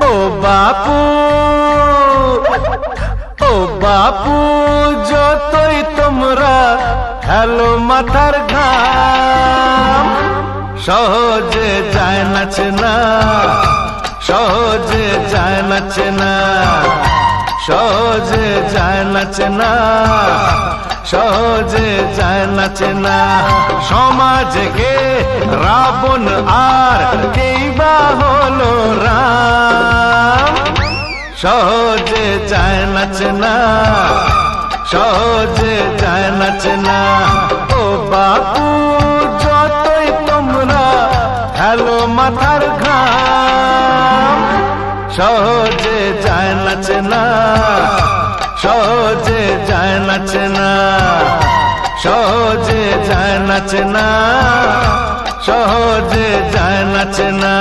ও বাপু, ও বাপু, যতই তোমরা হেলো মাথার ঘাম, সহজে যায় নাচে না, সহজে যায় নাচে না, সহজে যায় নাচে না, সহজে যায় নাচে না। সমাজে কে রাবণ আর কেই বা হলো রাম, সহজে যায় নাচে না, সহজে যায় নাচে না। ও বাপু, যতই তোমরা হেলো মাথার ঘাম, সহজে যায় নাচে না, সহজে যায় নাচে না, সহজে যায় নাচে না, সহজে যায় নাচে না।